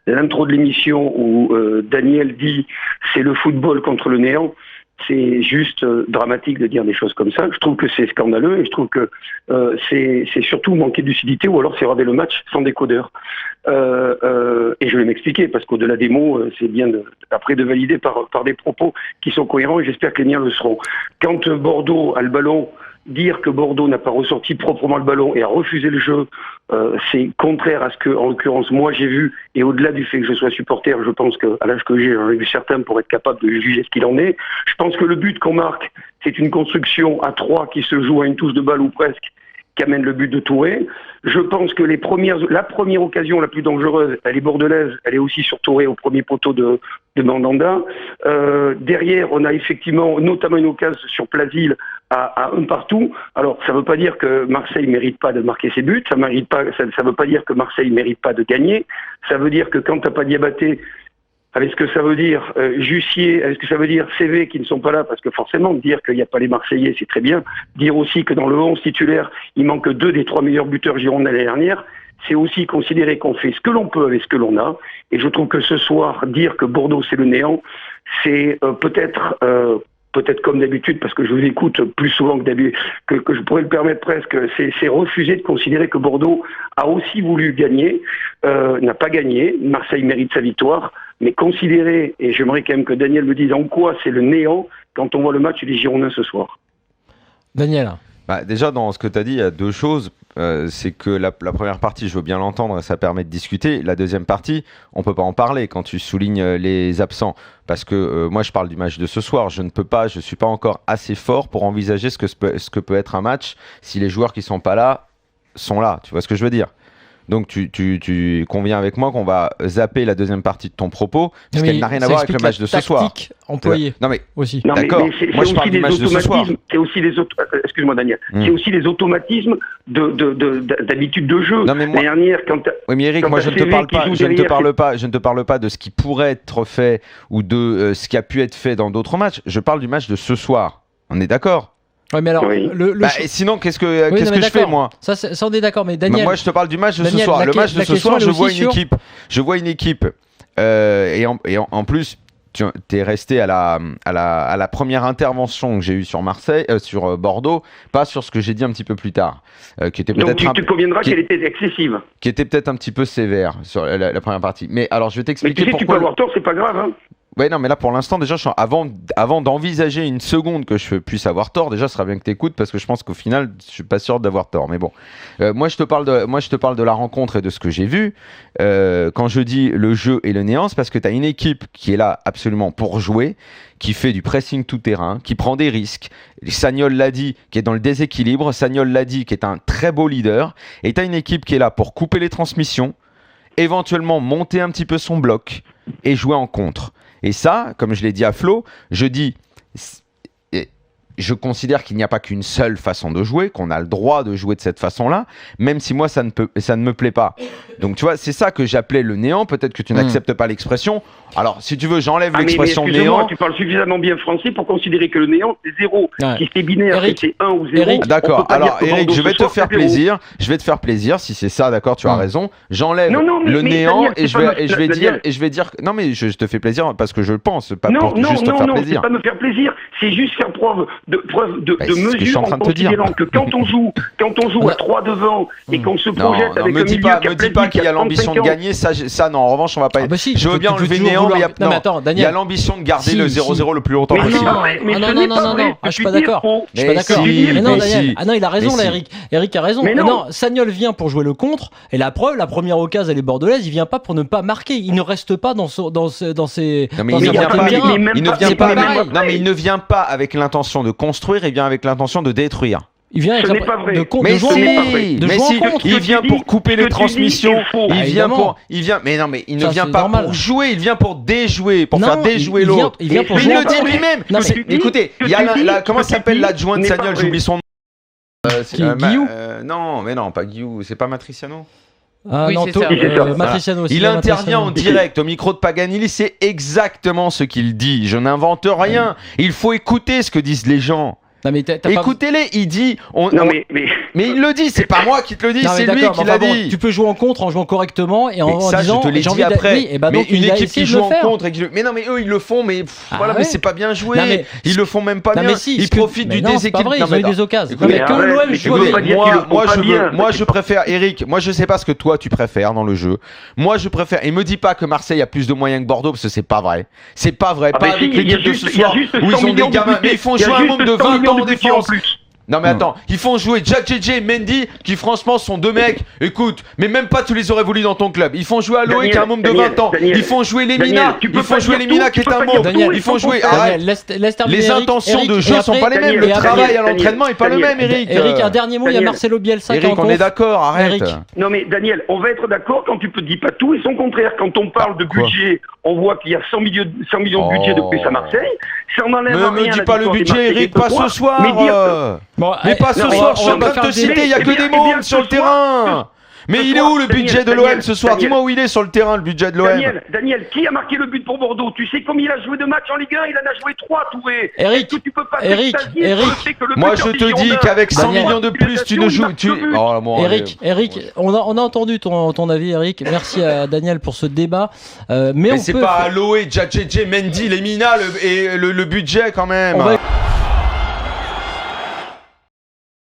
l'intro de l'émission où Daniel dit c'est le football contre le néant. C'est juste dramatique de dire des choses comme ça. Je trouve que c'est scandaleux et je trouve que c'est surtout manquer de lucidité ou alors c'est regarder le match sans décodeur. Et je vais m'expliquer parce qu'au-delà des mots, c'est bien après de valider par des propos qui sont cohérents et j'espère que les miens le seront. Quand Bordeaux a le ballon, dire que Bordeaux n'a pas ressorti proprement le ballon et a refusé le jeu, c'est contraire à ce que, en l'occurrence, moi j'ai vu. Et au-delà du fait que je sois supporter, je pense qu'à l'âge que j'ai, j'en ai vu certains pour être capable de juger ce qu'il en est. Je pense que le but qu'on marque, c'est une construction à 3 qui se joue à une touche de balle ou presque, qui amène le but de Touré. Je pense que la première occasion la plus dangereuse, elle est bordelaise, elle est aussi sur Touré au premier poteau de Mandanda. Derrière, on a effectivement notamment une occasion sur Plasil à un partout. Alors, ça ne veut pas dire que Marseille ne mérite pas de marquer ses buts, ça ne veut pas dire que Marseille ne mérite pas de gagner, ça veut dire que quand tu n'as pas Diabaté, avec ce que ça veut dire Jussier, avec ce que ça veut dire CV qui ne sont pas là, parce que forcément, dire qu'il n'y a pas les Marseillais, c'est très bien. Dire aussi que dans le 11 titulaire, il manque 2 des 3 meilleurs buteurs girondins l'année dernière, c'est aussi considérer qu'on fait ce que l'on peut avec ce que l'on a. Et je trouve que ce soir, dire que Bordeaux c'est le néant, c'est peut-être comme d'habitude, parce que je vous écoute plus souvent que d'habitude, que je pourrais le permettre presque, c'est refuser de considérer que Bordeaux a aussi voulu gagner, n'a pas gagné, Marseille mérite sa victoire, mais considérer, et j'aimerais quand même que Daniel me dise en quoi c'est le néant quand on voit le match des Girondins ce soir. Daniel. Déjà, dans ce que tu as dit, il y a 2 choses. C'est que la première partie, je veux bien l'entendre, ça permet de discuter. La deuxième partie, on ne peut pas en parler quand tu soulignes les absents. Parce que moi, je parle du match de ce soir. Je ne suis pas encore assez fort pour envisager ce que peut être un match si les joueurs qui ne sont pas là sont là. Tu vois ce que je veux dire ? Donc tu conviens avec moi qu'on va zapper la deuxième partie de ton propos parce qu'elle n'a rien à voir avec le match de ce soir. Tactique employée. Non mais aussi. D'accord. Moi je parle du match de ce soir. C'est aussi les excuse-moi Daniel. C'est aussi les automatismes d'habitude de jeu. Non mais moi. Oui mais Eric, moi je ne te parle pas de ce qui pourrait être fait ou de ce qui a pu être fait dans d'autres matchs. Je parle du match de ce soir. On est d'accord ? Ouais, mais alors, oui. Et sinon, qu'est-ce que je fais, moi ? Ça, on est d'accord, mais Daniel. Moi, je te parle du match de ce soir. Le match de ce soir, je vois une équipe. Et en plus, tu es resté à la première intervention que j'ai eue sur sur Bordeaux, pas sur ce que j'ai dit un petit peu plus tard. Qui était peut-être. Donc, tu te conviendras qu'elle était excessive. Qui était peut-être un petit peu sévère sur la première partie. Mais alors, je vais t'expliquer pourquoi. Tu peux avoir tort, c'est pas grave, hein. Ouais, non, mais là, pour l'instant, déjà, avant d'envisager une seconde que je puisse avoir tort, déjà, ce sera bien que tu écoutes, parce que je pense qu'au final, je suis pas sûr d'avoir tort. Mais bon, moi, je te parle de la rencontre et de ce que j'ai vu. Quand je dis le jeu et le néant, c'est parce que tu as une équipe qui est là absolument pour jouer, qui fait du pressing tout-terrain, qui prend des risques. Sagnol l'a dit, qui est dans le déséquilibre. Sagnol l'a dit, qui est un très beau leader. Et tu as une équipe qui est là pour couper les transmissions, éventuellement monter un petit peu son bloc et jouer en contre. Et ça, comme je l'ai dit à Flo, je considère qu'il n'y a pas qu'une seule façon de jouer, qu'on a le droit de jouer de cette façon-là, même si moi, ça ne me plaît pas. Donc, tu vois, c'est ça que j'appelais le néant. Peut-être que tu n'acceptes pas l'expression. Alors, si tu veux, j'enlève l'expression néant. Tu parles suffisamment bien français pour considérer que le néant, c'est 0. Ouais. Si c'est binaire, c'est 1 ou 0. D'accord. Alors, Eric, je vais te faire plaisir. Je vais te faire plaisir. Si c'est ça, d'accord, tu as raison. J'enlève le néant et je vais dire. Non, mais je te fais plaisir parce que je le pense, pas pour juste te faire plaisir. Non, c'est pas me faire plaisir. C'est juste faire preuve de mesure en considérant que quand on joue à 3 devant et qu'on se projette avec un milieu qui a me dis pas qu'il y a l'ambition de gagner, ça non, en revanche on va pas être. Je veux bien enlever néant, mais il y a l'ambition de garder le 0-0 le plus longtemps possible. Non, je suis pas d'accord. Mais non, Daniel. Ah non, il a raison là, Eric. Eric a raison. Non, Sagnol vient pour jouer le contre et la preuve, la première occasion elle est bordelaise, il vient pas pour ne pas marquer, il ne reste pas dans ses. Non mais il ne vient pas avec l'intention de construire, il vient avec l'intention de détruire. Il vient avec il vient pour couper les transmissions. Mais il ne vient pas pour jouer, il vient pour déjouer, pour faire déjouer l'autre. Il vient pour jouer. Il le dit lui-même. Écoutez, il y a comment s'appelle l'adjoint de Sagnol, j'oublie son nom. Guillou. Non, mais non, pas Guillou, c'est pas Matriciano. Ah oui, non, Matriciano aussi. Il intervient en direct au micro de Paganelli, c'est exactement ce qu'il dit. Je n'invente rien. Il faut écouter ce que disent les gens. Écoutez-les, il dit. Mais il le dit, c'est pas moi qui te le dis, c'est lui qui l'a dit. Tu peux jouer en contre en jouant correctement et en ça, disant. Je te l'ai dit après. Mais une équipe qui joue en contre. Mais non, mais eux, ils le font, mais mais c'est pas bien joué. Ils le font même pas bien. Ils profitent du déséquilibre. Ils ont eu des occasions. Moi, je préfère, Eric, moi, je sais pas ce que toi, tu préfères dans le jeu. Moi, je préfère. Et me dis pas que Marseille a plus de moyens que Bordeaux, parce que c'est pas vrai. C'est pas vrai. Pas avec l'équipe de ce soir où ils ont des gamins. Mais ils font jouer un nombre de 20 ans en défense. Non mais attends, ils font jouer Jack JJ et Mendy qui franchement sont deux mecs, écoute, mais même pas tu les aurais voulu dans ton club. Ils font jouer Aloé qui a un môme de 20 ans. Ils font jouer Lemina, qui est un môme. Ils font jouer les intentions de jeu sont pas les mêmes, le travail à l'entraînement est pas le même, Eric. Eric, un dernier mot, il y a Marcelo Bielsa qui est en Eric, on est d'accord, arrête. Non mais Daniel, on va être d'accord quand tu dis pas tout et son contraire. Quand on parle de budget, on voit qu'il y a 100 millions de budget de plus à Marseille. Ça en enlève rien. Ne me dis pas le budget, Eric, pas ce soir. Mais pas ce soir, je suis en train de te citer, il n'y a que des mômes sur le terrain. Mais il est où le budget de l'OM ce soir? Dis-moi où il est sur le terrain, le budget de l'OM. Daniel, qui a marqué le but pour Bordeaux? Tu sais combien il a joué de matchs en Ligue 1? Il en a joué 3, Touré. Eric, moi je te dis qu'avec 100 millions de plus, tu ne joues... Eric, on a entendu ton avis, Eric. Merci à Daniel pour ce débat. Mais c'est pas Aloé, JJ, Mendy, Lemina et le budget quand même.